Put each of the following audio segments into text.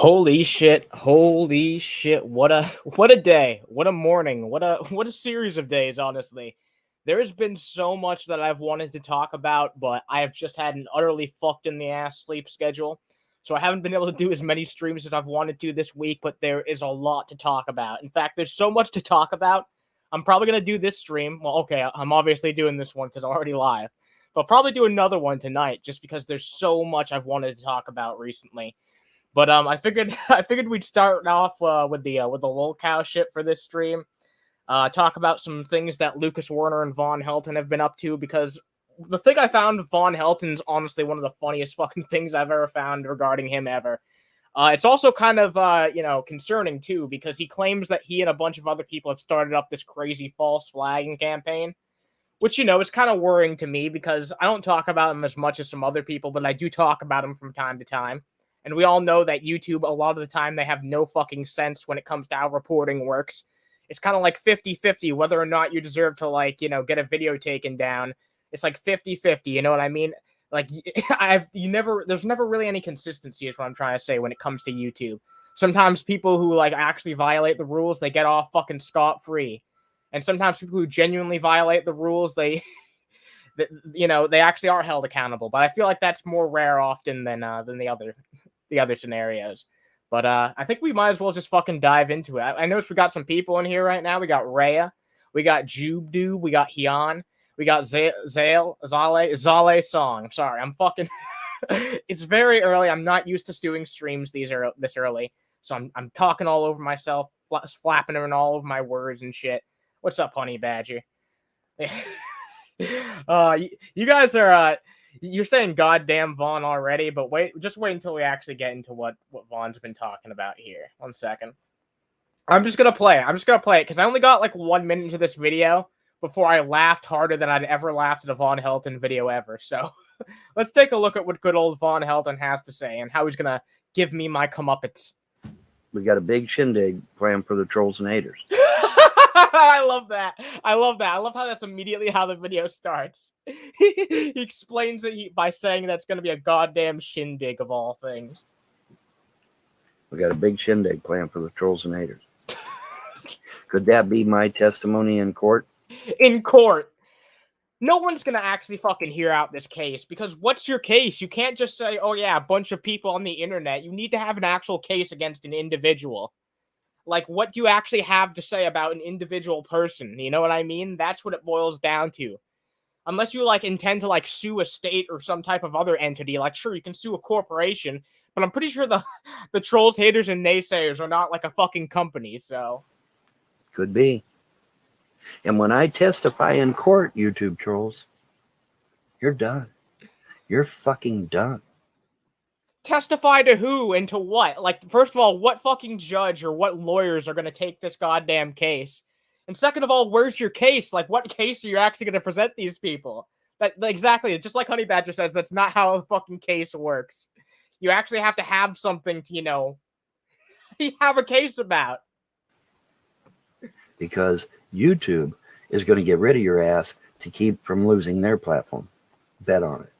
Holy shit. Holy shit. What a day. What a morning. What a series of days, honestly. There has been so much that I've wanted to talk about, but I have just had an utterly fucked in the ass sleep schedule. So I haven't been able to do as many streams as I've wanted to this week, but there is a lot to talk about. In fact, there's so much to talk about. I'm probably going to do this stream. Well, okay, I'm obviously doing this one because I'm already live. But I'll probably do another one tonight just because there's so much I've wanted to talk about recently. But I figured we'd start off with the lolcow shit for this stream. Talk about some things that Lucas Werner and Von Helton have been up to, because the thing I found Von Helton's honestly one of the funniest fucking things I've ever found regarding him ever. It's also kind of concerning too, because he claims that he and a bunch of other people have started up this crazy false flagging campaign, which is kind of worrying to me because I don't talk about him as much as some other people, but I do talk about him from time to time. And we all know that YouTube, a lot of the time, they have no fucking sense when it comes to how reporting works. It's kind of like 50-50 whether or not you deserve to, get a video taken down. It's like 50-50, you know what I mean? Like, there's never really any consistency is what I'm trying to say when it comes to YouTube. Sometimes people who, actually violate the rules, they get off fucking scot-free. And sometimes people who genuinely violate the rules, they actually are held accountable. But I feel like that's more rare often than the other scenarios. But I think we might as well just fucking dive into it. I noticed we got some people in here right now. We got Rhea, we got Jubdu, we got Hyun, we got Zale Song. I'm sorry, I'm fucking it's very early. I'm not used to doing streams this early. So I'm talking all over myself, flapping around all over my words and shit. What's up, Honey Badger? You guys are you're saying goddamn Vaughn already, but just wait until we actually get into what Vaughn's been talking about here. 1 second. I'm just gonna play it because I only got 1 minute into this video before I laughed harder than I'd ever laughed at a Von Helton video ever. So let's take a look at what good old Von Helton has to say and how he's gonna give me my comeuppance. We got a big shindig planned for the trolls and haters. I love that. I love how that's immediately how the video starts. He explains it by saying that's going to be a goddamn shindig of all things. We got a big shindig planned for the trolls and haters. Could that be my testimony in court? In court. No one's going to actually fucking hear out this case, because what's your case? You can't just say, oh yeah, a bunch of people on the internet. You need to have an actual case against an individual. What do you actually have to say about an individual person? You know what I mean? That's what it boils down to. Unless you, intend to, sue a state or some type of other entity. Sure, you can sue a corporation, but I'm pretty sure the trolls, haters, and naysayers are not, a fucking company, so. Could be. And when I testify in court, YouTube trolls, you're done. You're fucking done. Testify to who and to what? First of all, what fucking judge or what lawyers are going to take this goddamn case? And second of all, where's your case? What case are you actually going to present these people? Exactly, just like Honey Badger says, that's not how a fucking case works. You actually have to have something to, have a case about. Because YouTube is going to get rid of your ass to keep from losing their platform. Bet on it.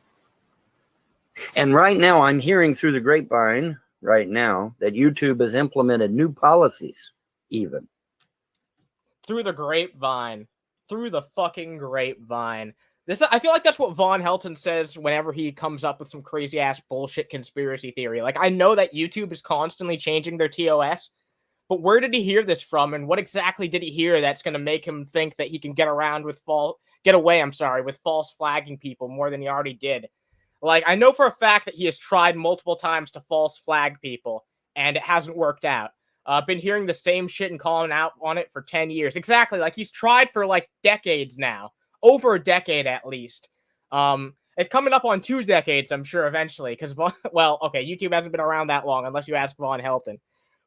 And right now, I'm hearing through the grapevine right now that YouTube has implemented new policies, even. Through the grapevine. Through the fucking grapevine. I feel like that's what Von Helton says whenever he comes up with some crazy-ass bullshit conspiracy theory. I know that YouTube is constantly changing their TOS, but where did he hear this from, and what exactly did he hear that's going to make him think that he can get away with false flagging people more than he already did? I know for a fact that he has tried multiple times to false flag people, and it hasn't worked out. I've been hearing the same shit and calling out on it for 10 years. Exactly. He's tried for, decades now. Over a decade, at least. It's coming up on 2 decades, I'm sure, eventually. Because, YouTube hasn't been around that long, unless you ask Von Helton.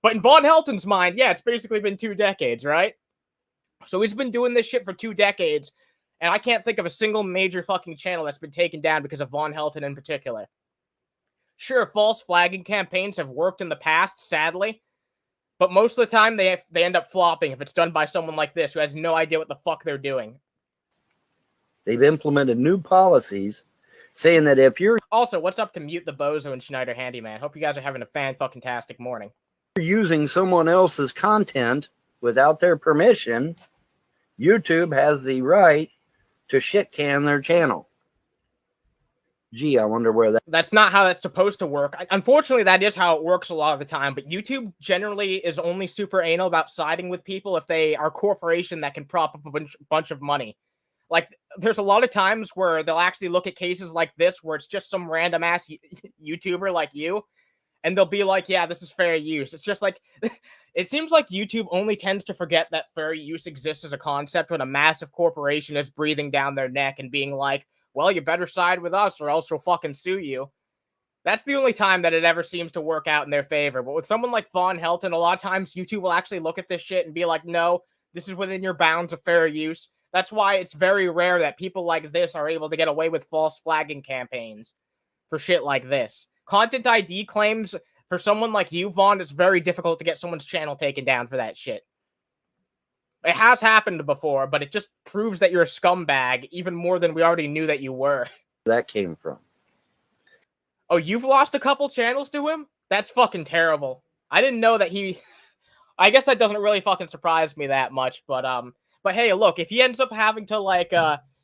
But in Von Helton's mind, yeah, it's basically been 2 decades, right? So he's been doing this shit for 2 decades. And I can't think of a single major fucking channel that's been taken down because of Von Helton in particular. Sure, false flagging campaigns have worked in the past, sadly. But most of the time, they end up flopping if it's done by someone like this who has no idea what the fuck they're doing. They've implemented new policies saying that if you're Also, what's up to Mute the Bozo and Schneider Handyman? Hope you guys are having a fan-fucking-tastic morning. using someone else's content without their permission, YouTube has the right to shit can their channel. Gee, I wonder where that's not how that's supposed to work. Unfortunately, that is how it works a lot of the time, but YouTube generally is only super anal about siding with people if they are a corporation that can prop up a bunch of money. Like, there's a lot of times where they'll actually look at cases like this where it's just some random ass YouTuber like you, and they'll be like, yeah, this is fair use. It's just like, it seems like YouTube only tends to forget that fair use exists as a concept when a massive corporation is breathing down their neck and being like, well, you better side with us or else we'll fucking sue you. That's the only time that it ever seems to work out in their favor. But with someone like Von Helton, a lot of times YouTube will actually look at this shit and be like, no, this is within your bounds of fair use. That's why it's very rare that people like this are able to get away with false flagging campaigns for shit like this. Content ID claims for someone like you, Vaughn, it's very difficult to get someone's channel taken down for that shit. It has happened before, but it just proves that you're a scumbag even more than we already knew that you were. that came from. Oh, you've lost a couple channels to him? That's fucking terrible. I didn't know that he... I guess that doesn't really fucking surprise me that much, but hey, look, if he ends up having to, like,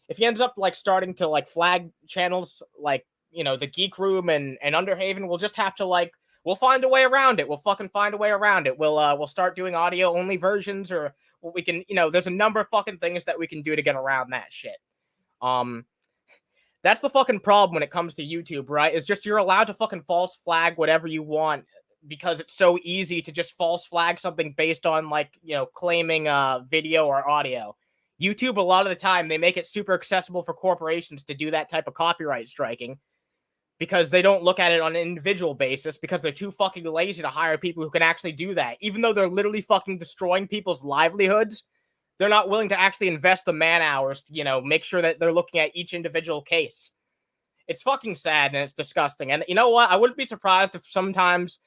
if he ends up, like, starting to, like, flag channels, like, you know, the Geek Room and Underhaven, we'll just have to, like, we'll find a way around it. We'll fucking find a way around it. We'll start doing audio-only versions, or we can, you know, there's a number of fucking things that we can do to get around that shit. That's the fucking problem when it comes to YouTube, right? It's just you're allowed to fucking false flag whatever you want because it's so easy to just false flag something based on, like, you know, claiming video or audio. YouTube, a lot of the time, they make it super accessible for corporations to do that type of copyright striking because they don't look at it on an individual basis because they're too fucking lazy to hire people who can actually do that. Even though they're literally fucking destroying people's livelihoods, they're not willing to actually invest the man hours to, you know, make sure that they're looking at each individual case. It's fucking sad and it's disgusting. And you know what? I wouldn't be surprised if sometimes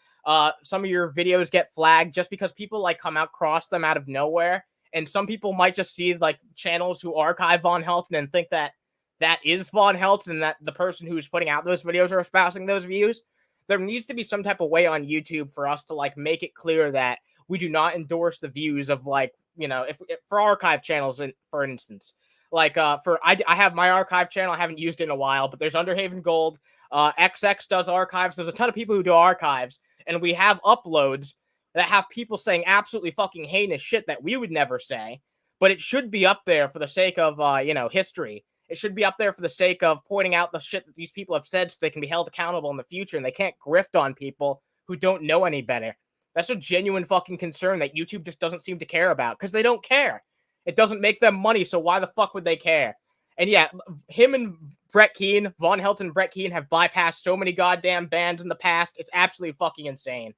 some of your videos get flagged just because people, like, come across them out of nowhere. And some people might just see, like, channels who archive Von Helton and think that that is Von Helton and that the person who's putting out those videos are espousing those views. There needs to be some type of way on YouTube for us to, like, make it clear that we do not endorse the views of, like, you know, if for archive channels, for instance, like, I have my archive channel. I haven't used it in a while, but there's Underhaven Gold. XX does archives. There's a ton of people who do archives, and we have uploads that have people saying absolutely fucking heinous shit that we would never say, but it should be up there for the sake of, you know, history. It should be up there for the sake of pointing out the shit that these people have said so they can be held accountable in the future and they can't grift on people who don't know any better. That's a genuine fucking concern that YouTube just doesn't seem to care about because they don't care. It doesn't make them money, so why the fuck would they care? And yeah, him and Brett Keane, Von Helton and Brett Keane have bypassed so many goddamn bans in the past. It's absolutely fucking insane.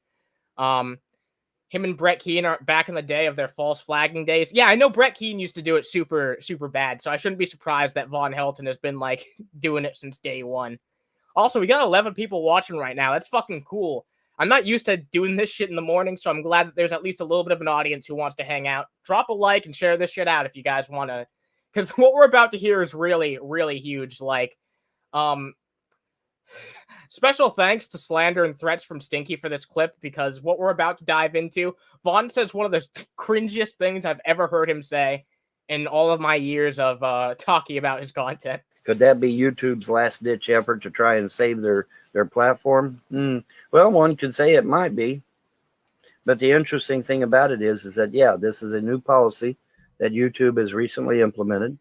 Him and Brett Keane are back in the day of their false flagging days. Yeah, I know Brett Keane used to do it super, super bad, so I shouldn't be surprised that Von Helton has been, like, doing it since day one. Also, we got 11 people watching right now. That's fucking cool. I'm not used to doing this shit in the morning, so I'm glad that there's at least a little bit of an audience who wants to hang out. Drop a like and share this shit out if you guys want to, because what we're about to hear is really, really huge. Like, special thanks to Slander and Threats from Stinky for this clip, because what we're about to dive into, Vaughn says one of the cringiest things I've ever heard him say in all of my years of talking about his content. Could that be YouTube's last-ditch effort to try and save their platform? Well, one could say it might be. But the interesting thing about it is that, yeah, this is a new policy that YouTube has recently implemented,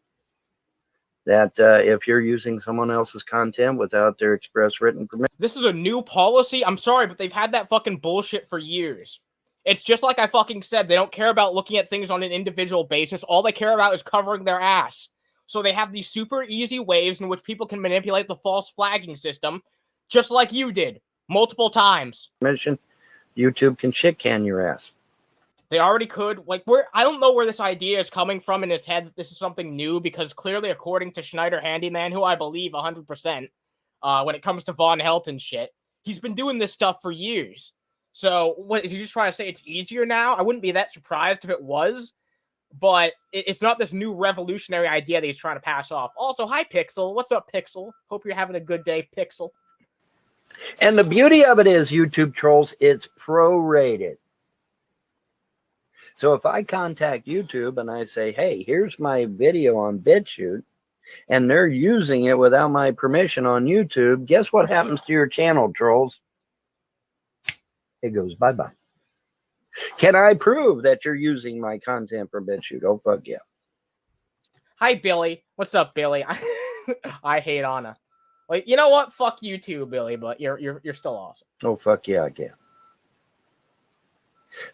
that if you're using someone else's content without their express written permission. This is a new policy? I'm sorry, but they've had that fucking bullshit for years. It's just like I fucking said. They don't care about looking at things on an individual basis. All they care about is covering their ass. So they have these super easy ways in which people can manipulate the false flagging system, just like you did, multiple times. YouTube can shit can your ass. They already could. Like, I don't know where this idea is coming from in his head that this is something new, because clearly, according to Schneider Handyman, who I believe 100%, when it comes to Von Helton shit, he's been doing this stuff for years. So, what is he just trying to say? It's easier now? I wouldn't be that surprised if it was. but it's not this new revolutionary idea that he's trying to pass off. Also, hi, Pixel. What's up, Pixel? Hope you're having a good day, Pixel. And the beauty of it is, YouTube trolls, it's prorated. So if I contact YouTube and I say, hey, here's my video on BitChute, and they're using it without my permission on YouTube, guess what happens to your channel, trolls? It goes bye-bye. Can I prove that you're using my content for BitChute? Oh, fuck yeah. Hi, Billy. What's up, Billy? I hate Anna. Like, you know what? Fuck you too, Billy, but you're still awesome. Oh, fuck yeah, I can.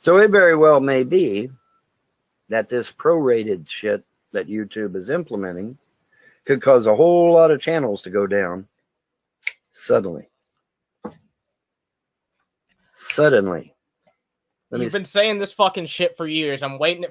So it very well may be that this prorated shit that YouTube is implementing could cause a whole lot of channels to go down suddenly. Suddenly. You've been saying this fucking shit for years. I'm waiting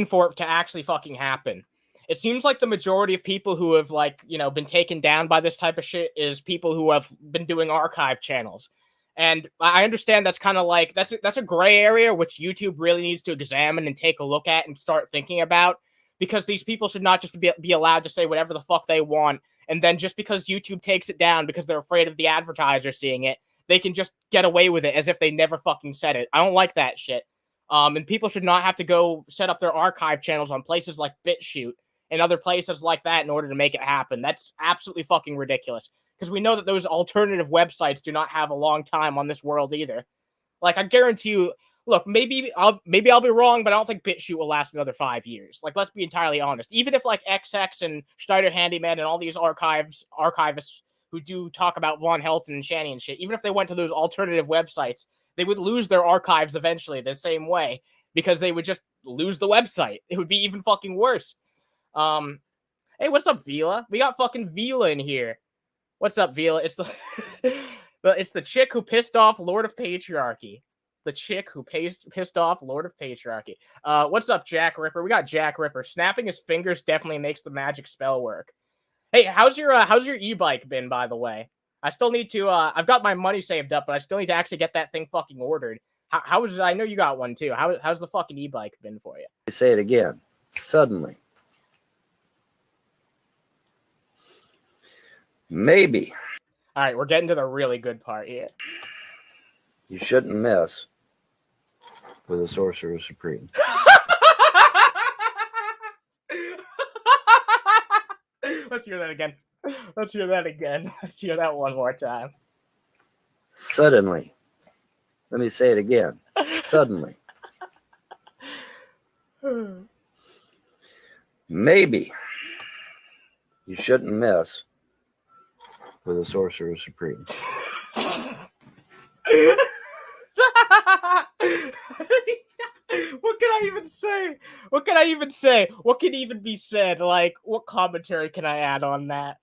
for it to actually fucking happen. It seems like the majority of people who have, like, you know, been taken down by this type of shit is people who have been doing archive channels. And I understand that's kind of like, that's a gray area which YouTube really needs to examine and take a look at and start thinking about, because these people should not just be allowed to say whatever the fuck they want, and then just because YouTube takes it down because they're afraid of the advertiser seeing it, they can just get away with it as if they never fucking said it. I don't like that shit. And people should not have to go set up their archive channels on places like BitChute and other places like that in order to make it happen. That's absolutely fucking ridiculous. Because we know that those alternative websites do not have a long time on this world either. Like, I guarantee you, look, maybe I'll be wrong, but I don't think BitChute will last another 5 years. Like, let's be entirely honest. Even if, like, XX and Schneider Handyman and all these archivists who do talk about Von Helton and Shanny and shit, even if they went to those alternative websites, they would lose their archives eventually the same way, because they would just lose the website. It would be even fucking worse. Hey, what's up, Vila? We got fucking Vila in here. What's up, Vila? It's the it's the chick who pissed off Lord of Patriarchy. The chick who pissed off Lord of Patriarchy. What's up, Jack Ripper? We got Jack Ripper. Snapping his fingers definitely makes the magic spell work. Hey, how's your e-bike been, by the way? I still need to. I've got my money saved up, but I still need to actually get that thing fucking ordered. How's I know you got one too. How's the fucking e-bike been for you? Say it again. Suddenly. Maybe. All right, we're getting to the really good part here. You shouldn't mess with a Sorcerer Supreme. Let's hear that again. Let's hear that again. Let's hear that one more time. Suddenly. Let me say it again. Suddenly. Maybe. You shouldn't mess with a Sorcerer Supreme. What can I even say? What can I even say? What can even be said? Like, what commentary can I add on that?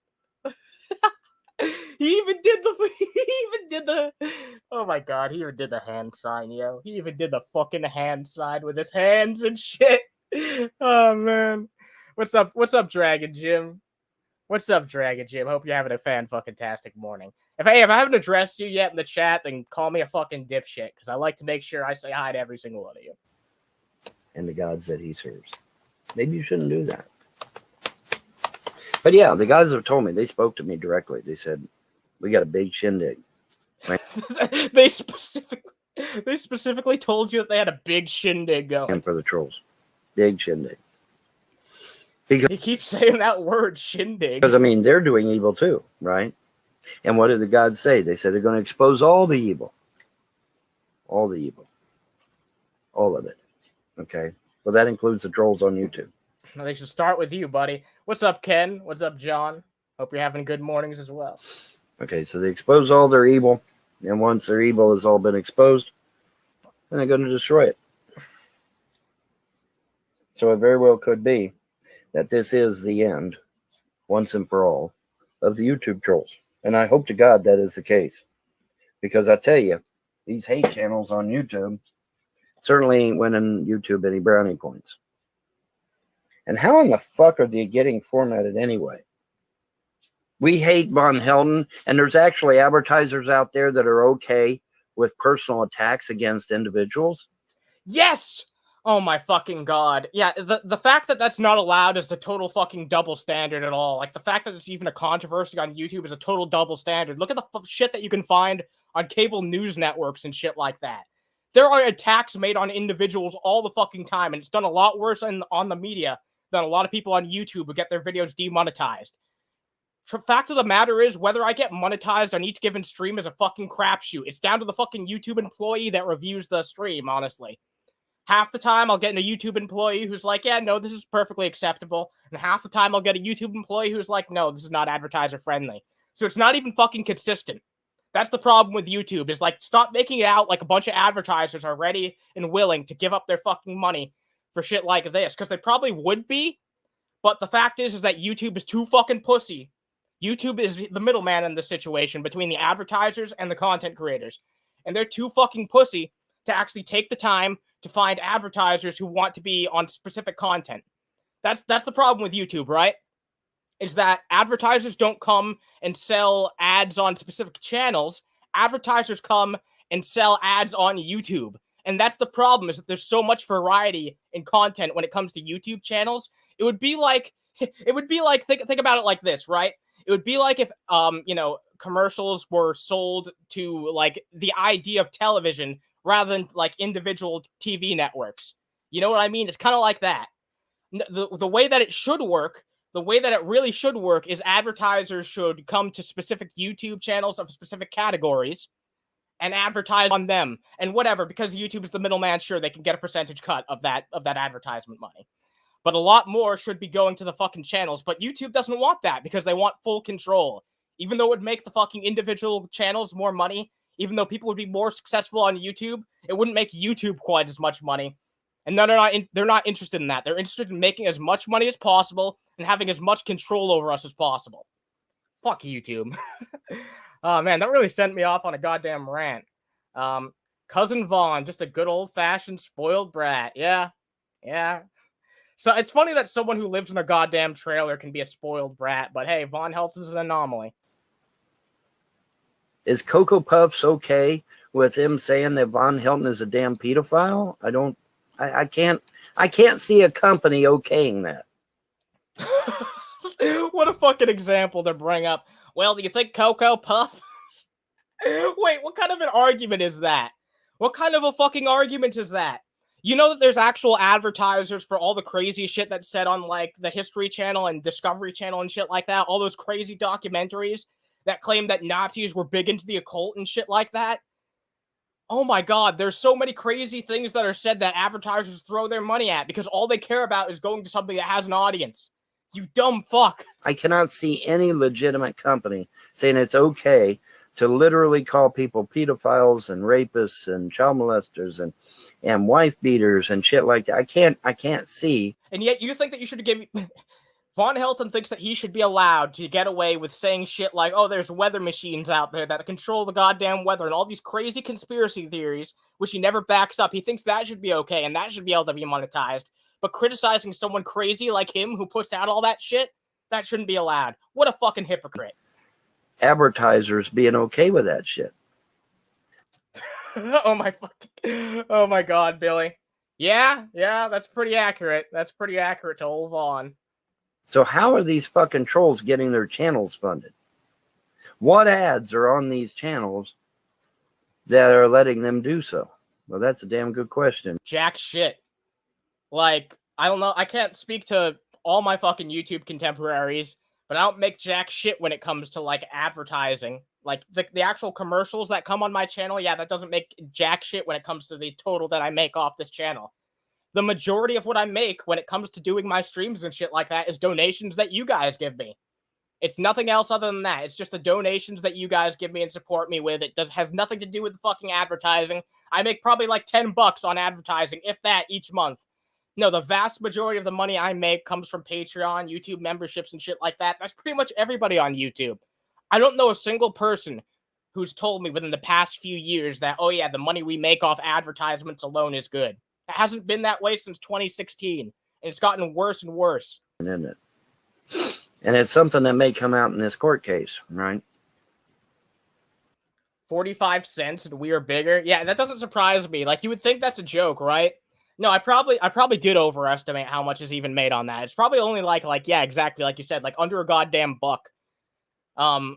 He even did the oh my god, he even did the hand sign, yo. He even did the fucking hand sign with his hands and shit. Oh man. What's up, Dragon Jim? What's up, Dragon Jim? Hope you're having a fan-fucking-tastic morning. If I haven't addressed you yet in the chat, then call me a fucking dipshit, because I like to make sure I say hi to every single one of you. And the gods that he serves. Maybe you shouldn't do that. But yeah, the guys have told me, they spoke to me directly. They said, we got a big shindig. They specifically told you that they had a big shindig going. And for the trolls. Big shindig. Because he keeps saying that word, shindig. Because, I mean, they're doing evil too, right? And what did the gods say? They said they're going to expose all the evil. All the evil. All of it. Okay? Well, that includes the trolls on YouTube. Well, they should start with you, buddy. What's up, Ken? What's up, John? Hope you're having good mornings as well. Okay, so they expose all their evil. And once their evil has all been exposed, then they're going to destroy it. So it very well could be that this is the end, once and for all, of the YouTube trolls. And I hope to God that is the case. Because I tell you, these hate channels on YouTube certainly ain't winning YouTube any brownie points. And how in the fuck are they getting formatted anyway? We hate Von Helton, and there's actually advertisers out there that are okay with personal attacks against individuals. Yes! Oh my fucking god. Yeah, the fact that that's not allowed is the total fucking double standard at all. Like, the fact that it's even a controversy on YouTube is a total double standard. Look at the shit that you can find on cable news networks and shit like that. There are attacks made on individuals all the fucking time, and it's done a lot worse on the media than a lot of people on YouTube who get their videos demonetized. Fact of the matter is, whether I get monetized on each given stream is a fucking crapshoot. It's down to the fucking YouTube employee that reviews the stream, honestly. Half the time, I'll get a YouTube employee who's like, yeah, no, this is perfectly acceptable. And half the time, I'll get a YouTube employee who's like, no, this is not advertiser friendly. So it's not even fucking consistent. That's the problem with YouTube, is like, stop making it out like a bunch of advertisers are ready and willing to give up their fucking money for shit like this. Because they probably would be. But the fact is that YouTube is too fucking pussy. YouTube is the middleman in this situation between the advertisers and the content creators. And they're too fucking pussy to actually take the time to find advertisers who want to be on specific content. That's the problem with YouTube, right? Is that advertisers don't come and sell ads on specific channels. Advertisers come and sell ads on YouTube. And that's the problem, is that there's so much variety in content when it comes to YouTube channels. It would be like think about it like this, right? It would be like if commercials were sold to like the idea of television rather than like individual TV networks. You know what I mean? It's kind of like that. The way that it should work, the way that it really should work, is advertisers should come to specific YouTube channels of specific categories and advertise on them and whatever, because YouTube is the middleman. Sure, they can get a percentage cut of that advertisement money. But a lot more should be going to the fucking channels. But YouTube doesn't want that because they want full control. Even though it would make the fucking individual channels more money, even though people would be more successful on YouTube, it wouldn't make YouTube quite as much money. And they're not interested in that. They're interested in making as much money as possible and having as much control over us as possible. Fuck YouTube. Oh, man, that really sent me off on a goddamn rant. Cousin Vaughn, just a good old-fashioned spoiled brat. Yeah. So it's funny that someone who lives in a goddamn trailer can be a spoiled brat, but hey, Von Helton's an anomaly. Is Cocoa Puffs okay with him saying that Von Helton is a damn pedophile? I can't see a company okaying that. What a fucking example to bring up. Well, do you think Cocoa Puffs? Wait, what kind of an argument is that? What kind of a fucking argument is that? You know that there's actual advertisers for all the crazy shit that's said on, like, the History Channel and Discovery Channel and shit like that? All those crazy documentaries that claim that Nazis were big into the occult and shit like that? Oh my god, there's so many crazy things that are said that advertisers throw their money at because all they care about is going to something that has an audience. You dumb fuck. I cannot see any legitimate company saying it's okay to literally call people pedophiles and rapists and child molesters and wife beaters and shit like that. I can't see. And yet you think that you should give me... Von Helton thinks that he should be allowed to get away with saying shit like, oh, there's weather machines out there that control the goddamn weather and all these crazy conspiracy theories, which he never backs up. He thinks that should be okay and that should be able to be monetized. But criticizing someone crazy like him who puts out all that shit, that shouldn't be allowed. What a fucking hypocrite. Advertisers being okay with that shit. Oh my god, Billy. Yeah, that's pretty accurate. That's pretty accurate to old Vaughn. So how are these fucking trolls getting their channels funded? What ads are on these channels that are letting them do so? Well, that's a damn good question. Jack shit. Like, I don't know. I can't speak to all my fucking YouTube contemporaries, but I don't make jack shit when it comes to, like, advertising. Like, the actual commercials that come on my channel, yeah, that doesn't make jack shit when it comes to the total that I make off this channel. The majority of what I make when it comes to doing my streams and shit like that is donations that you guys give me. It's nothing else other than that. It's just the donations that you guys give me and support me with. It has nothing to do with the fucking advertising. I make probably like $10 on advertising, if that, each month. No, the vast majority of the money I make comes from Patreon, YouTube memberships, and shit like that. That's pretty much everybody on YouTube. I don't know a single person who's told me within the past few years that, oh yeah, the money we make off advertisements alone is good. It hasn't been that way since 2016, and it's gotten worse and worse. Isn't it? And it's something that may come out in this court case, right? 45 cents and we are bigger? Yeah, that doesn't surprise me. Like, you would think that's a joke, right? No, I probably did overestimate how much is even made on that. It's probably only like yeah, exactly like you said, like under a goddamn buck.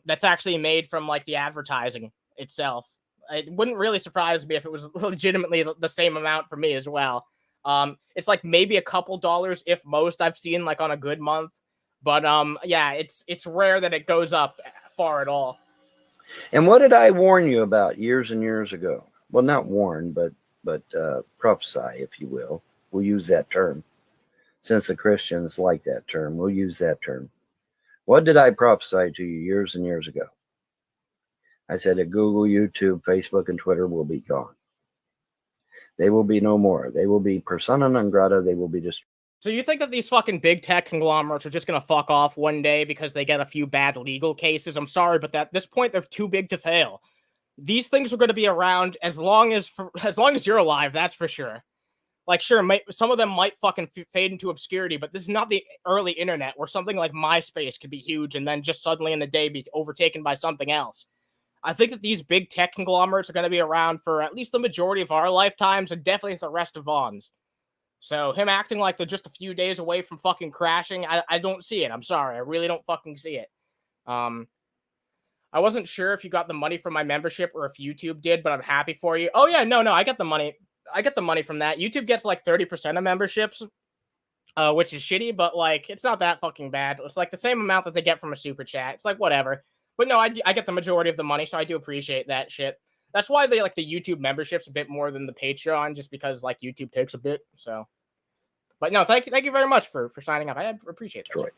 That's actually made from like the advertising itself. It wouldn't really surprise me if it was legitimately the same amount for me as well. It's like maybe a couple dollars, if most, I've seen like on a good month. But yeah, it's rare that it goes up far at all. And what did I warn you about years and years ago? Well, not warn, but prophesy, if you will. We'll use that term. Since the Christians like that term, we'll use that term. What did I prophesy to you years and years ago? I said that Google, YouTube, Facebook, and Twitter will be gone. They will be no more. They will be persona non grata. They will be destroyed. So you think that these fucking big tech conglomerates are just gonna fuck off one day because they get a few bad legal cases? I'm sorry, but at this point, they're too big to fail. These things are going to be around as long as you're alive. That's for sure. Like, sure, some of them might fucking fade into obscurity, but this is not the early internet where something like MySpace could be huge and then just suddenly in a day be overtaken by something else. I think that these big tech conglomerates are going to be around for at least the majority of our lifetimes and definitely the rest of Vaughn's. So him acting like they're just a few days away from fucking crashing, I don't see it. I'm sorry. I really don't fucking see it. I wasn't sure if you got the money from my membership or if YouTube did, but I'm happy for you. Oh yeah, no, I get the money. I get the money from that. YouTube gets like 30% of memberships, which is shitty, but like it's not that fucking bad. It's like the same amount that they get from a super chat. It's like whatever. But no, I get the majority of the money, so I do appreciate that shit. That's why they like the YouTube memberships a bit more than the Patreon, just because like YouTube takes a bit. So, but no, thank you very much for signing up. I appreciate that.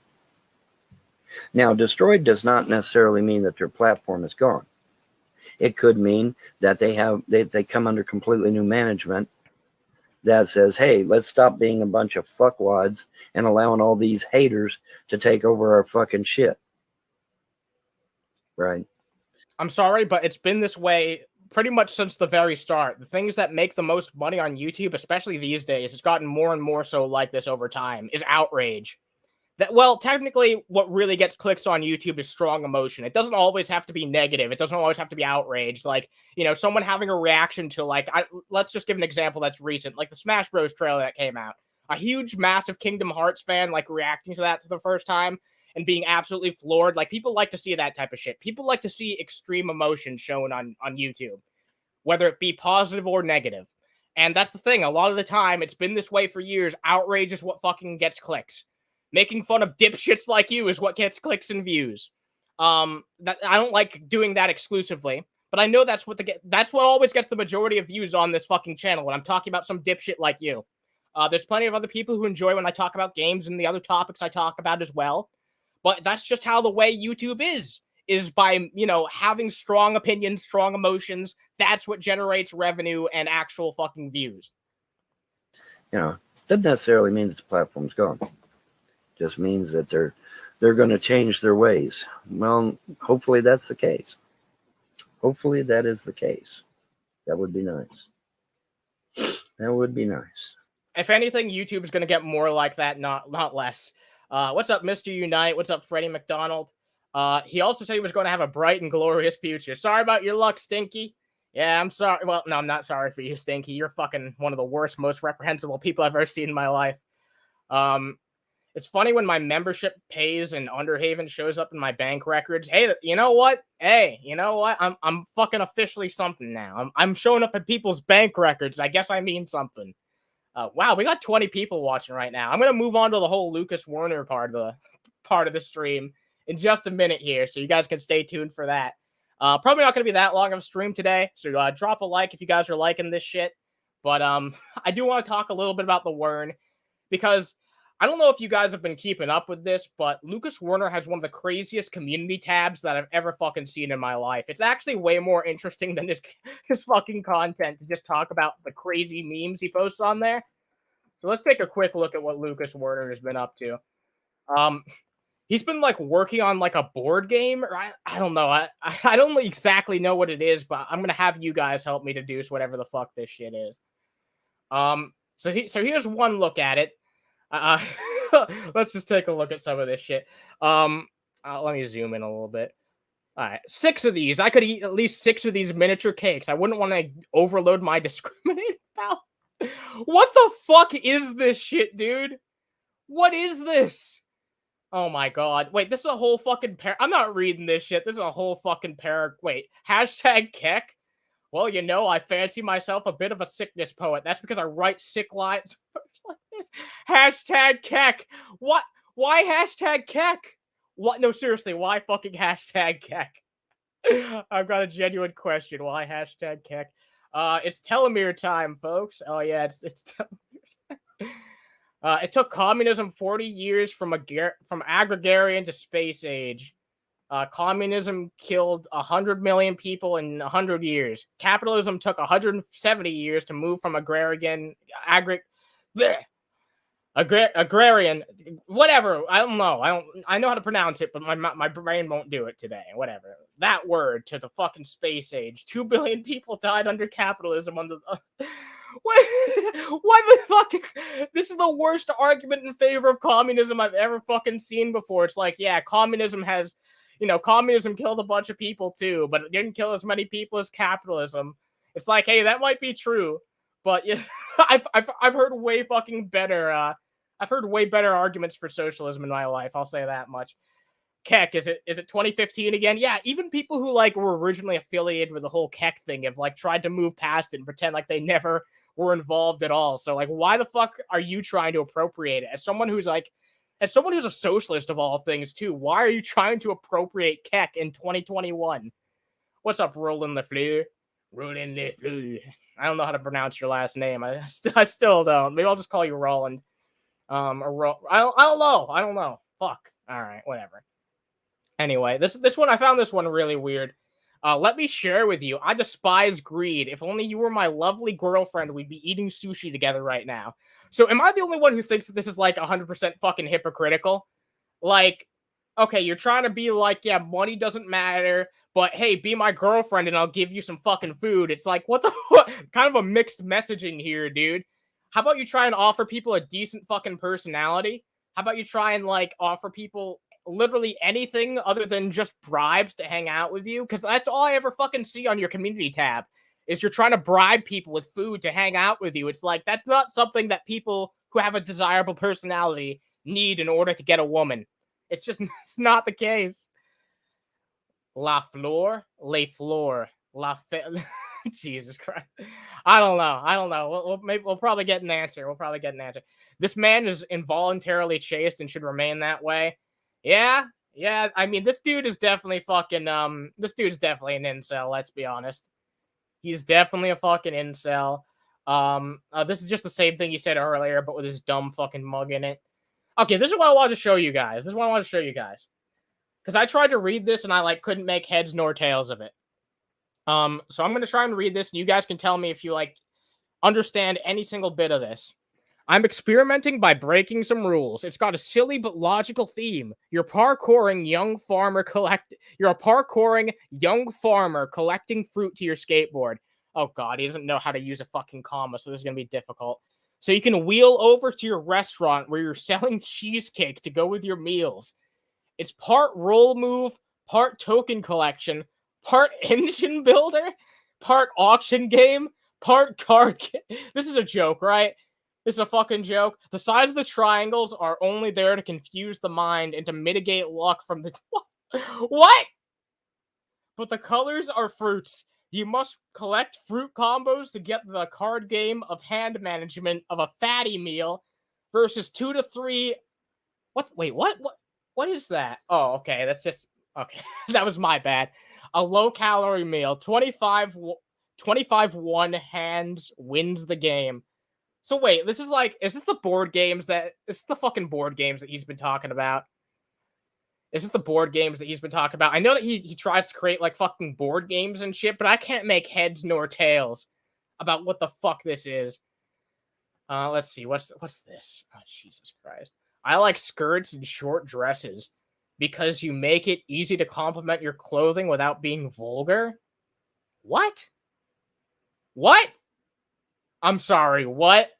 Now, destroyed does not necessarily mean that their platform is gone. It could mean that they come under completely new management that says, hey, let's stop being a bunch of fuckwads and allowing all these haters to take over our fucking shit. Right? I'm sorry, but it's been this way pretty much since the very start. The things that make the most money on YouTube, especially these days, it's gotten more and more so like this over time, is outrage. Well, technically, what really gets clicks on YouTube is strong emotion. It doesn't always have to be negative. It doesn't always have to be outraged. Like, someone having a reaction to, like, let's just give an example that's recent, like the Smash Bros. Trailer that came out. A huge, massive Kingdom Hearts fan, like, reacting to that for the first time and being absolutely floored. Like, people like to see that type of shit. People like to see extreme emotion shown on YouTube, whether it be positive or negative. And that's the thing. A lot of the time, it's been this way for years. Outrage is what fucking gets clicks. Making fun of dipshits like you is what gets clicks and views. I don't like doing that exclusively, but I know that's what always gets the majority of views on this fucking channel when I'm talking about some dipshit like you. There's plenty of other people who enjoy when I talk about games and the other topics I talk about as well. But that's just how the way YouTube is by, having strong opinions, strong emotions. That's what generates revenue and actual fucking views. Doesn't necessarily mean that the platform's gone. Just means that they're going to change their ways. Well, hopefully that's the case. Hopefully that is the case. That would be nice. That would be nice. If anything, YouTube is going to get more like that, not less. What's up, Mr. Unite? What's up, Freddie McDonald? He also said he was going to have a bright and glorious future. Sorry about your luck, Stinky. Yeah, I'm sorry. Well, no, I'm not sorry for you, Stinky. You're fucking one of the worst, most reprehensible people I've ever seen in my life. It's funny when my membership pays and Underhaven shows up in my bank records. Hey, you know what? I'm fucking officially something now. I'm showing up in people's bank records. I guess I mean something. Wow, we got 20 people watching right now. I'm gonna move on to the whole Lucas Werner part of the stream in just a minute here, so you guys can stay tuned for that. Probably not gonna be that long of a stream today, so drop a like if you guys are liking this shit. But I do want to talk a little bit about the Wern, because I don't know if you guys have been keeping up with this, but Lucas Werner has one of the craziest community tabs that I've ever fucking seen in my life. It's actually way more interesting than his fucking content to just talk about the crazy memes he posts on there. So let's take a quick look at what Lucas Werner has been up to. He's been like working on like a board game, or I don't know. I don't exactly know what it is, but I'm gonna have you guys help me deduce whatever the fuck this shit is. So here's one look at it. Let's just take a look at some of this shit. Let me zoom in a little bit. All right, 6 of these. I could eat at least 6 of these miniature cakes. I wouldn't want to overload my discriminating palate. What the fuck is this shit, dude? What is this? Oh my god. Wait, this is a whole fucking I'm not reading this shit. This is a whole fucking Wait, hashtag Keck? Well, you know, I fancy myself a bit of a sickness poet. That's because I write sick lines like this. Hashtag Keck. What? Why hashtag Keck? What? No, seriously, why fucking hashtag Keck? I've got a genuine question. Why hashtag Keck? It's telomere time, folks. Oh yeah, it's telomere. It took communism 40 years from agrarian to space age. Communism killed 100 million people in 100 years. Capitalism took 170 years to move from agrarian, whatever. I don't know. I know how to pronounce it, but my brain won't do it today. Whatever. That word to the fucking space age. 2 billion people died under capitalism. What the fuck? This is the worst argument in favor of communism I've ever fucking seen before. It's like, yeah, communism killed a bunch of people too, but it didn't kill as many people as capitalism. It's like, hey, that might be true, but yeah, I've heard way fucking better. I've heard way better arguments for socialism in my life. I'll say that much. Keck, is it 2015 again? Yeah, even people who like were originally affiliated with the whole Keck thing have like tried to move past it and pretend like they never were involved at all. So like, why the fuck are you trying to appropriate it? As someone who's a socialist of all things too, why are you trying to appropriate Keck in 2021? What's up, Roland LeFleur? Roland LeFleur. I don't know how to pronounce your last name. I still don't. Maybe I'll just call you Roland. I don't know. Fuck. All right, whatever. Anyway, this one, I found this one really weird. Let me share with you. I despise greed. If only you were my lovely girlfriend, we'd be eating sushi together right now. So am I the only one who thinks that this is like 100% fucking hypocritical? Like, okay, you're trying to be like, yeah, money doesn't matter, but hey, be my girlfriend and I'll give you some fucking food. It's like, what the fuck? Kind of a mixed messaging here, dude. How about you try and offer people a decent fucking personality? How about you try and like offer people literally anything other than just bribes to hang out with you? Because that's all I ever fucking see on your community tab is you're trying to bribe people with food to hang out with you. It's like, that's not something that people who have a desirable personality need in order to get a woman. It's just, it's not the case. La Fleur, Le Fleur, La Jesus Christ. I don't know. We'll probably get an answer. This man is involuntarily chaste and should remain that way. Yeah. I mean, this dude is definitely fucking, this dude's definitely an incel, let's be honest. He's definitely a fucking incel. This is just the same thing you said earlier, but with his dumb fucking mug in it. Okay, this is what I wanted to show you guys. Because I tried to read this and I like couldn't make heads nor tails of it. So I'm gonna try and read this, and you guys can tell me if you like understand any single bit of this. I'm experimenting by breaking some rules. It's got a silly but logical theme. You're a parkouring young farmer collecting fruit to your skateboard. Oh god, he doesn't know how to use a fucking comma, so this is gonna be difficult. So you can wheel over to your restaurant where you're selling cheesecake to go with your meals. It's part roll move, part token collection, part engine builder, part auction game, part card game. This is a joke, right? This is a fucking joke. The size of the triangles are only there to confuse the mind and to mitigate luck from the... What? But the colors are fruits. You must collect fruit combos to get the card game of hand management of a fatty meal versus 2 to 3... What? Wait, what? What is that? Oh, okay. That's just... Okay. That was my bad. A low-calorie meal. 25 one hands wins the game. So wait, this is like... Is this the board games that... Is this the fucking board games that he's been talking about? I know that he tries to create like fucking board games and shit, but I can't make heads nor tails about what the fuck this is. Let's see. What's this? Oh, Jesus Christ. I like skirts and short dresses because you make it easy to compliment your clothing without being vulgar. What? I'm sorry, what?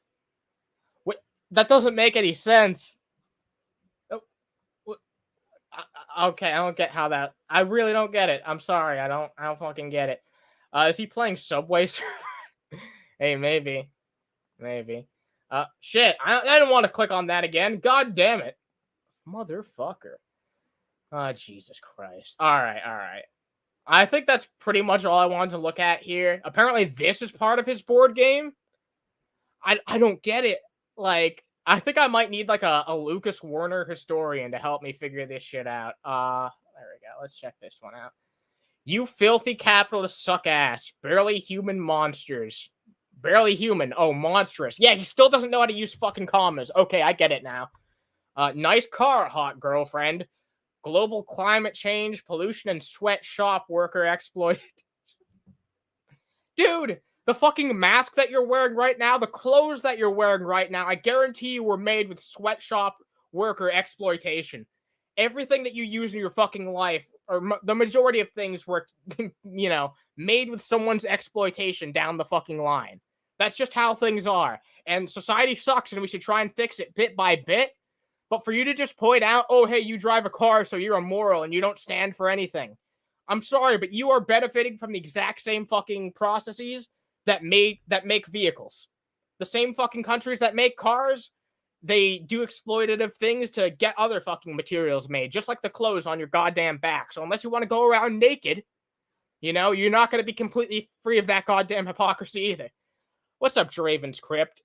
That doesn't make any sense. Okay, I don't get how that... I really don't get it. I'm sorry, I don't fucking get it. Is he playing Subway Surfer? Hey, maybe. Maybe. Shit. I didn't want to click on that again. God damn it. Motherfucker. Oh, Jesus Christ. All right. I think that's pretty much all I wanted to look at here. Apparently, this is part of his board game. I don't get it. Like, I think I might need like a Lucas Werner historian to help me figure this shit out. There we go. Let's check this one out. You filthy capitalists suck ass. Barely human monsters. Barely human. Oh, monstrous. Yeah, he still doesn't know how to use fucking commas. Okay, I get it now. Nice car, hot girlfriend. Global climate change, pollution, and sweatshop worker exploit. Dude, the fucking mask that you're wearing right now, the clothes that you're wearing right now, I guarantee you were made with sweatshop worker exploitation. Everything that you use in your fucking life, or the majority of things were, you know, made with someone's exploitation down the fucking line. That's just how things are. And society sucks, and we should try and fix it bit by bit. But for you to just point out, oh, hey, you drive a car, so you're immoral and you don't stand for anything. I'm sorry, but you are benefiting from the exact same fucking processes that make vehicles. The same fucking countries that make cars, they do exploitative things to get other fucking materials made, just like the clothes on your goddamn back. So unless you want to go around naked, you know, you're not going to be completely free of that goddamn hypocrisy either. What's up, Draven's Crypt?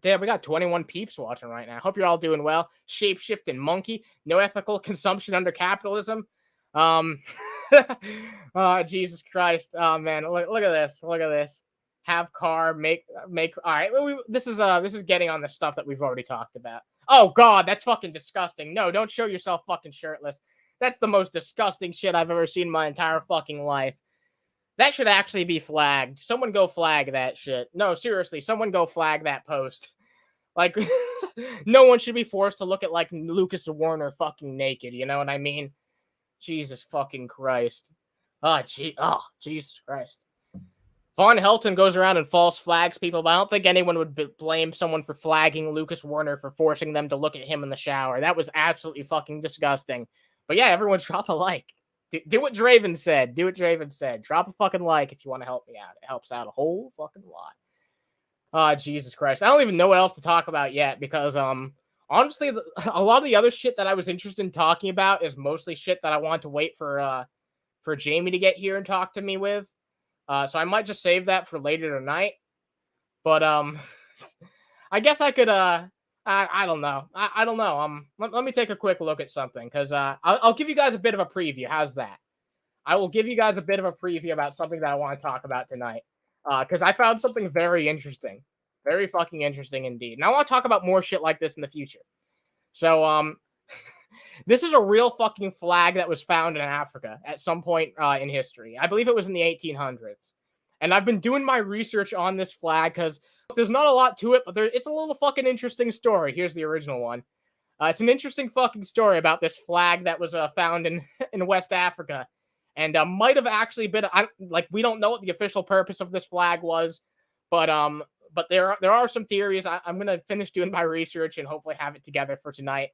Damn, we got 21 peeps watching right now. Hope you're all doing well. Shape-shifting monkey. No ethical consumption under capitalism. Oh, Jesus Christ. Oh, man. Look at this. Look at this. Have car, make. All right. This is getting on the stuff that we've already talked about. Oh, God. That's fucking disgusting. No, don't show yourself fucking shirtless. That's the most disgusting shit I've ever seen in my entire fucking life. That should actually be flagged. Someone go flag that shit. No, seriously, someone go flag that post. Like, no one should be forced to look at, like, Lucas Werner fucking naked, you know what I mean? Jesus fucking Christ. Jesus Christ. Von Helton goes around and false flags people, but I don't think anyone would blame someone for flagging Lucas Werner for forcing them to look at him in the shower. That was absolutely fucking disgusting. But yeah, everyone drop a like. Do what Draven said. Do what Draven said. Drop a fucking like if you want to help me out. It helps out a whole fucking lot. Oh, Jesus Christ. I don't even know what else to talk about yet because, honestly, a lot of the other shit that I was interested in talking about is mostly shit that I want to wait for Jamie to get here and talk to me with. So I might just save that for later tonight. But, I guess I could, I don't know. I don't know. Let me take a quick look at something because I'll give you guys a bit of a preview. How's that? I will give you guys a bit of a preview about something that I want to talk about tonight because I found something very interesting, very fucking interesting indeed. And I want to talk about more shit like this in the future. So this is a real fucking flag that was found in Africa at some point in history. I believe it was in the 1800s. And I've been doing my research on this flag because there's not a lot to it, but it's a little fucking interesting story. Here's the original one. It's an interesting fucking story about this flag that was found in West Africa, and might have actually been we don't know what the official purpose of this flag was, but there are some theories. I'm gonna finish doing my research and hopefully have it together for tonight.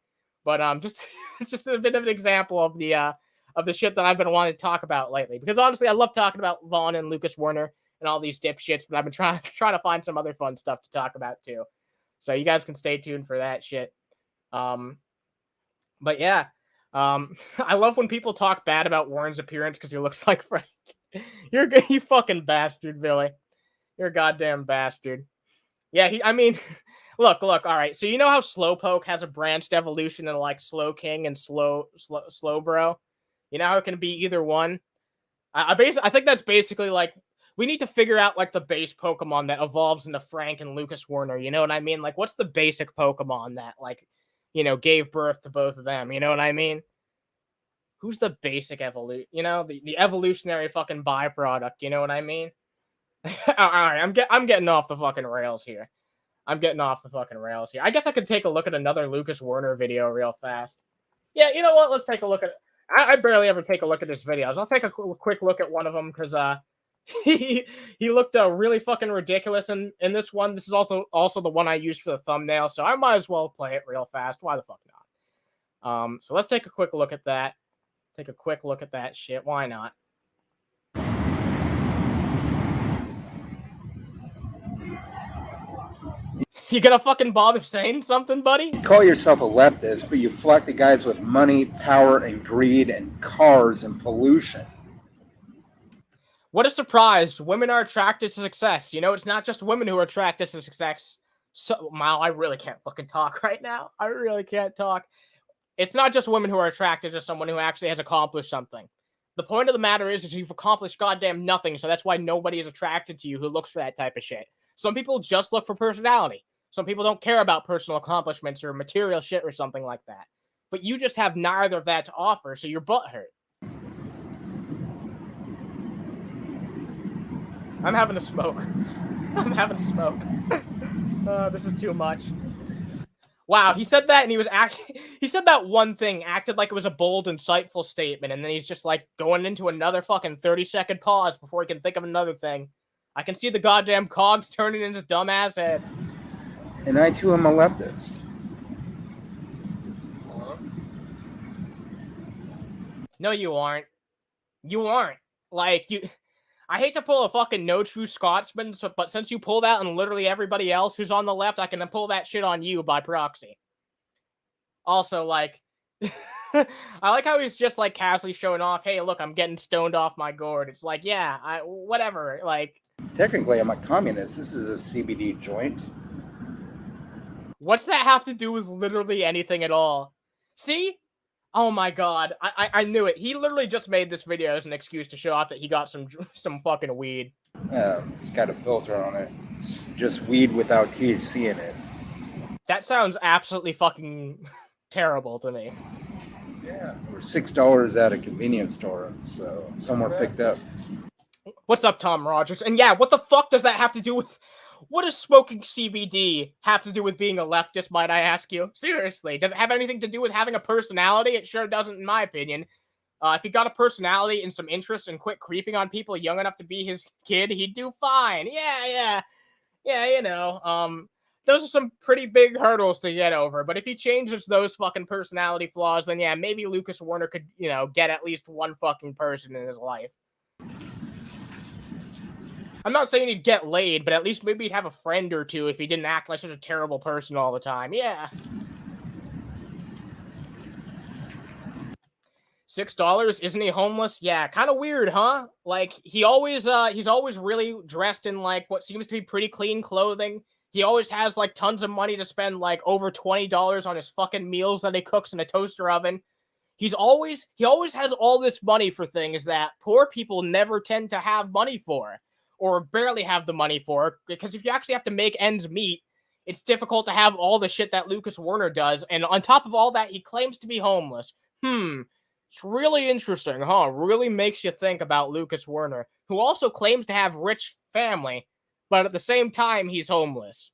But just a bit of an example of the shit that I've been wanting to talk about lately, because honestly I love talking about Vaughn and Lucas Werner and all these dipshits, but I've been trying to find some other fun stuff to talk about too. So you guys can stay tuned for that shit. But yeah, I love when people talk bad about Warren's appearance because he looks like Frank. You fucking bastard, Billy. You're a goddamn bastard. Yeah, look. All right, so you know how Slowpoke has a branched evolution into like Slow King and Slow Bro. You know how it can be either one. I think that's basically like we need to figure out like the base Pokemon that evolves into Frank and Lucas Werner. You know what I mean? Like, what's the basic Pokemon that like, you know, gave birth to both of them? You know what I mean? Who's the basic evolution? You know, the evolutionary fucking byproduct. You know what I mean? All right, I'm getting off the fucking rails here. I guess I could take a look at another Lucas Werner video real fast. Yeah, you know what? Let's take a look at. I barely ever take a look at his videos. I'll take a quick look at one of them because he looked really fucking ridiculous in this one. This is also the one I used for the thumbnail, so I might as well play it real fast. Why the fuck not? So let's take a quick look at that. Take a quick look at that shit. Why not? You gonna fucking bother saying something, buddy? You call yourself a leftist, but you flock to guys with money, power, and greed, and cars and pollution. What a surprise. Women are attracted to success. You know, it's not just women who are attracted to success. So, wow, I really can't fucking talk right now. I really can't talk. It's not just women who are attracted to someone who actually has accomplished something. The point of the matter is you've accomplished goddamn nothing, so that's why nobody is attracted to you who looks for that type of shit. Some people just look for personality. Some people don't care about personal accomplishments or material shit or something like that. But you just have neither of that to offer, so your butt hurt. I'm having a smoke. I'm having a smoke. This is too much. Wow, he said that and he said that one thing, acted like it was a bold, insightful statement, and then he's just like going into another fucking 30-second pause before he can think of another thing. I can see the goddamn cogs turning in his dumbass head. And I too am a leftist. No, you aren't. You aren't. Like, I hate to pull a fucking no true Scotsman, but since you pull that on literally everybody else who's on the left, I can pull that shit on you by proxy. Also, like, I like how he's just, like, casually showing off, hey, look, I'm getting stoned off my gourd. It's like, yeah, whatever, like... Technically, I'm a communist. This is a CBD joint. What's that have to do with literally anything at all? See? Oh my god, I knew it. He literally just made this video as an excuse to show off that he got some fucking weed. It's got a filter on it. It's just weed without THC in it. That sounds absolutely fucking terrible to me. Yeah, we're $6 at a convenience store, so someone picked up. What's up, Tom Rogers? And yeah, what the fuck does that have to do with... What does smoking CBD have to do with being a leftist, might I ask you? Seriously, does it have anything to do with having a personality? It sure doesn't, in my opinion. If he got a personality and some interest and quit creeping on people young enough to be his kid, he'd do fine. Yeah, you know, those are some pretty big hurdles to get over. But if he changes those fucking personality flaws, then yeah, maybe Lucas Werner could, you know, get at least one fucking person in his life. I'm not saying he'd get laid, but at least maybe he'd have a friend or two if he didn't act like such a terrible person all the time. Yeah. $6? Isn't he homeless? Yeah, kind of weird, huh? Like, he's always really dressed in, like, what seems to be pretty clean clothing. He always has, like, tons of money to spend, like, over $20 on his fucking meals that he cooks in a toaster oven. He always has all this money for things that poor people never tend to have money for. Or barely have the money for, because if you actually have to make ends meet, it's difficult to have all the shit that Lucas Werner does, and on top of all that, he claims to be homeless. It's really interesting, huh? Really makes you think about Lucas Werner, who also claims to have rich family, but at the same time, he's homeless.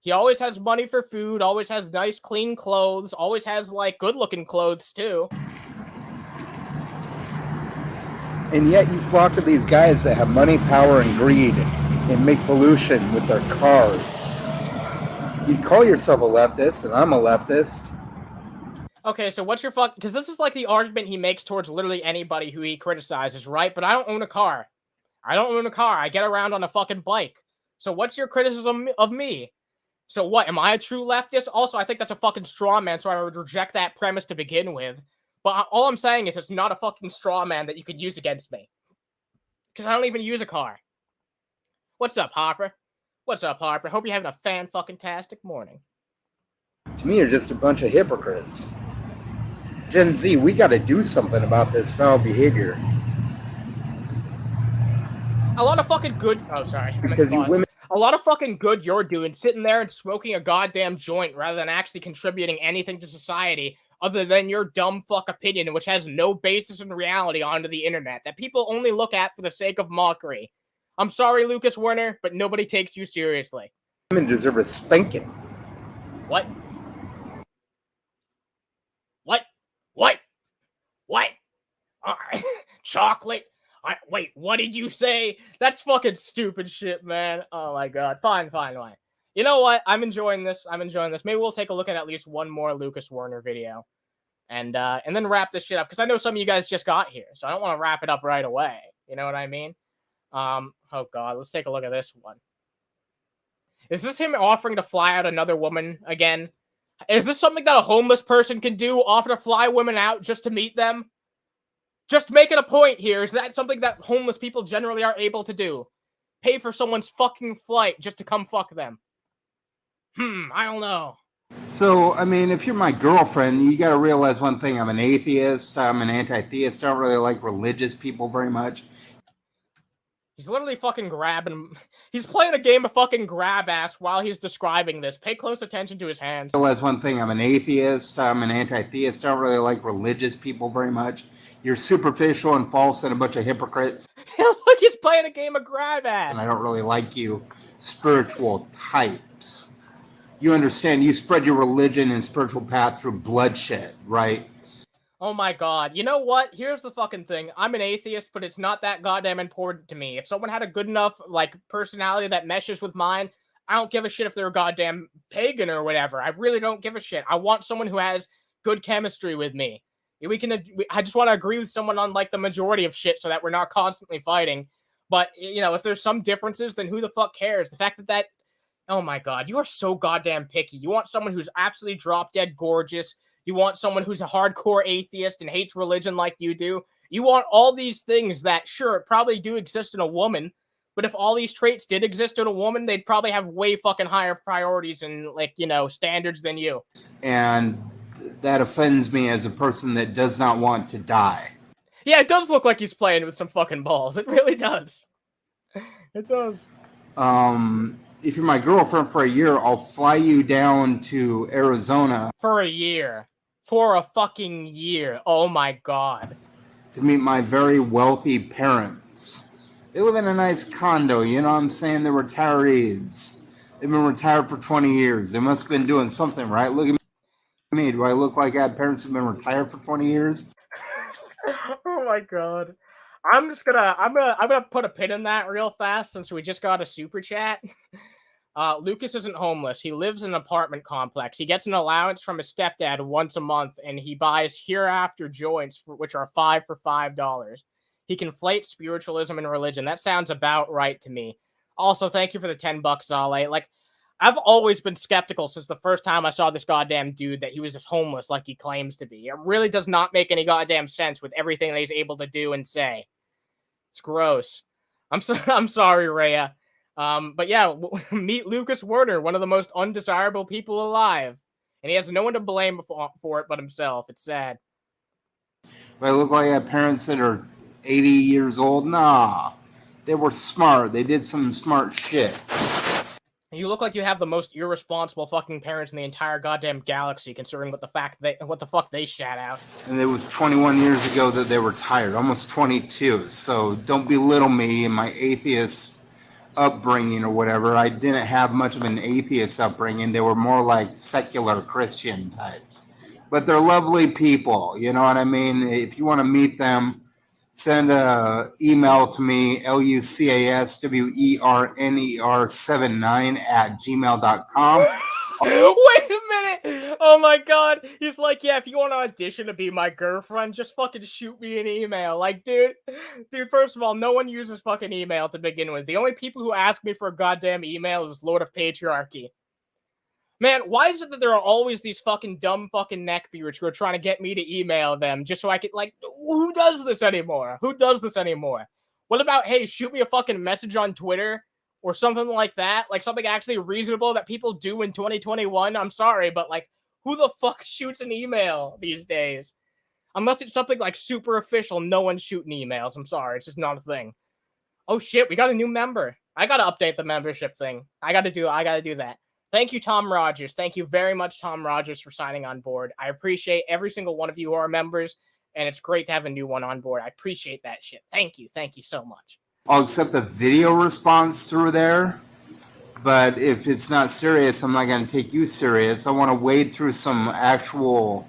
He always has money for food, always has nice, clean clothes, always has, like, good-looking clothes, too. And yet you flock to these guys that have money, power, and greed and make pollution with their cars. You call yourself a leftist, and I'm a leftist. Okay, so what's your fuck... Because this is like the argument he makes towards literally anybody who he criticizes, right? But I don't own a car. I get around on a fucking bike. So what's your criticism of me? So what, am I a true leftist? Also, I think that's a fucking straw man, so I would reject that premise to begin with. But all I'm saying is it's not a fucking straw man that you could use against me. Because I don't even use a car. What's up, Harper? What's up, Harper? Hope you're having a fan-fucking-tastic morning. To me, you're just a bunch of hypocrites. Gen Z, we got to do something about this foul behavior. A lot of fucking good... Oh, sorry. Because you women... A lot of fucking good you're doing, sitting there and smoking a goddamn joint rather than actually contributing anything to society other than your dumb fuck opinion, which has no basis in reality onto the internet, that people only look at for the sake of mockery. I'm sorry, Lucas Werner, but nobody takes you seriously. Women deserve a spanking. What? Chocolate? Wait, what did you say? That's fucking stupid shit, man. Oh my god. Fine. You know what? I'm enjoying this. Maybe we'll take a look at least one more Lucas Werner video. And then wrap this shit up. Because I know some of you guys just got here. So I don't want to wrap it up right away. You know what I mean? Oh god. Let's take a look at this one. Is this him offering to fly out another woman again? Is this something that a homeless person can do? Offer to fly women out just to meet them? Just making a point here. Is that something that homeless people generally are able to do? Pay for someone's fucking flight just to come fuck them? I don't know. So, I mean, if you're my girlfriend, you got to realize one thing. I'm an atheist. I'm an anti-theist. I don't really like religious people very much. He's literally fucking grabbing. He's playing a game of fucking grab ass while he's describing this. Pay close attention to his hands. Realize one thing. I'm an atheist. I'm an anti-theist. I don't really like religious people very much. You're superficial and false and a bunch of hypocrites. Look, he's playing a game of grab ass. And I don't really like you spiritual types. You understand, you spread your religion and spiritual path through bloodshed, right? Oh my god. You know what? Here's the fucking thing. I'm an atheist, but it's not that goddamn important to me. If someone had a good enough, like, personality that meshes with mine, I don't give a shit if they're a goddamn pagan or whatever. I really don't give a shit. I want someone who has good chemistry with me. I just want to agree with someone on, like, the majority of shit so that we're not constantly fighting. But, you know, if there's some differences, then who the fuck cares? The fact that oh my god, you are so goddamn picky. You want someone who's absolutely drop-dead gorgeous. You want someone who's a hardcore atheist and hates religion like you do. You want all these things that, sure, probably do exist in a woman, but if all these traits did exist in a woman, they'd probably have way fucking higher priorities and, like, you know, standards than you. And that offends me as a person that does not want to die. Yeah, it does look like he's playing with some fucking balls. It really does. It does. If you're my girlfriend for a year, I'll fly you down to Arizona. For a year. For a fucking year. Oh my god. To meet my very wealthy parents. They live in a nice condo, you know what I'm saying? They're retirees. They've been retired for 20 years. They must have been doing something, right? Look at me. Do I look like I had parents who've been retired for 20 years? Oh my god. I'm gonna put a pin in that real fast since we just got a super chat. Lucas isn't homeless. He lives in an apartment complex. He gets an allowance from his stepdad once a month, and he buys hereafter joints, which are $5 for $5. He conflates spiritualism and religion. That sounds about right to me. Also, thank you for the $10, Zale. Like, I've always been skeptical since the first time I saw this goddamn dude that he was just homeless like he claims to be. It really does not make any goddamn sense with everything that he's able to do and say. It's gross. I'm sorry, Rhea. But yeah, meet Lucas Werner, one of the most undesirable people alive. And he has no one to blame for it but himself. It's sad. Do I look like I have parents that are 80 years old? Nah. They were smart. They did some smart shit. You look like you have the most irresponsible fucking parents in the entire goddamn galaxy, considering what the fuck they shat out. And it was 21 years ago that they retired, almost 22. So don't belittle me and my atheist upbringing or whatever. I didn't have much of an atheist upbringing. They were more like secular Christian types. But they're lovely people, you know what I mean? If you want to meet them, send an email to me, lucaswerner79@gmail.com. Wait a minute! Oh my god! He's like, yeah, if you want to audition to be my girlfriend, just fucking shoot me an email. Like, dude, first of all, no one uses fucking email to begin with. The only people who ask me for a goddamn email is Lord of Patriarchy. Man, why is it that there are always these fucking dumb fucking neckbeards who are trying to get me to email them just so I could, like, who does this anymore? Who does this anymore? What about, hey, shoot me a fucking message on Twitter or something like that? Like, something actually reasonable that people do in 2021? I'm sorry, but, like, who the fuck shoots an email these days? Unless it's something, like, super official, no one's shooting emails. I'm sorry, it's just not a thing. Oh, shit, we got a new member. I gotta update the membership thing. I gotta do that. Thank you, Tom Rogers. Thank you very much, Tom Rogers, for signing on board. I appreciate every single one of you who are members, and it's great to have a new one on board. I appreciate that shit. Thank you. Thank you so much. I'll accept the video response through there, but if it's not serious, I'm not going to take you serious. I want to wade through some actual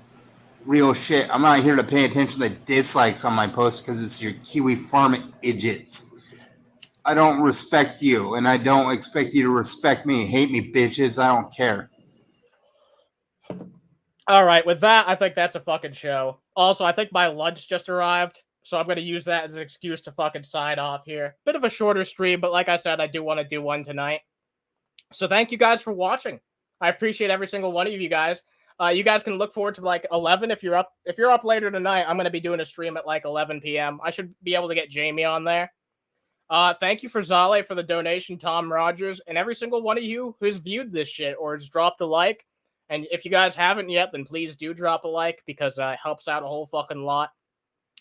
real shit. I'm not here to pay attention to dislikes on my post because it's your Kiwi farm idiots. I don't respect you, and I don't expect you to respect me. Hate me, bitches. I don't care. All right, with that, I think that's a fucking show. Also, I think my lunch just arrived, so I'm going to use that as an excuse to fucking sign off here. Bit of a shorter stream, but like I said, I do want to do one tonight. So thank you guys for watching. I appreciate every single one of you guys. You guys can look forward to like 11 if you're up. If you're up later tonight, I'm going to be doing a stream at like 11 p.m. I should be able to get Jamie on there. Thank you for Zale for the donation, Tom Rogers, and every single one of you who's viewed this shit or has dropped a like. And if you guys haven't yet, then please do drop a like because it helps out a whole fucking lot.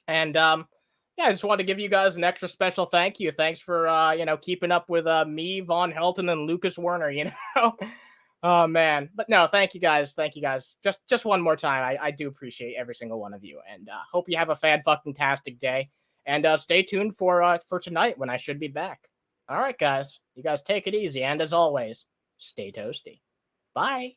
And yeah, I just wanted to give you guys an extra special thank you. Thanks for keeping up with me, Von Helton, and Lucas Werner. Oh man, but no, thank you guys. Thank you guys. Just one more time, I do appreciate every single one of you, and hope you have a fan-fucking-tastic day. And stay tuned for tonight when I should be back. All right, guys, you guys take it easy, and as always, stay toasty. Bye.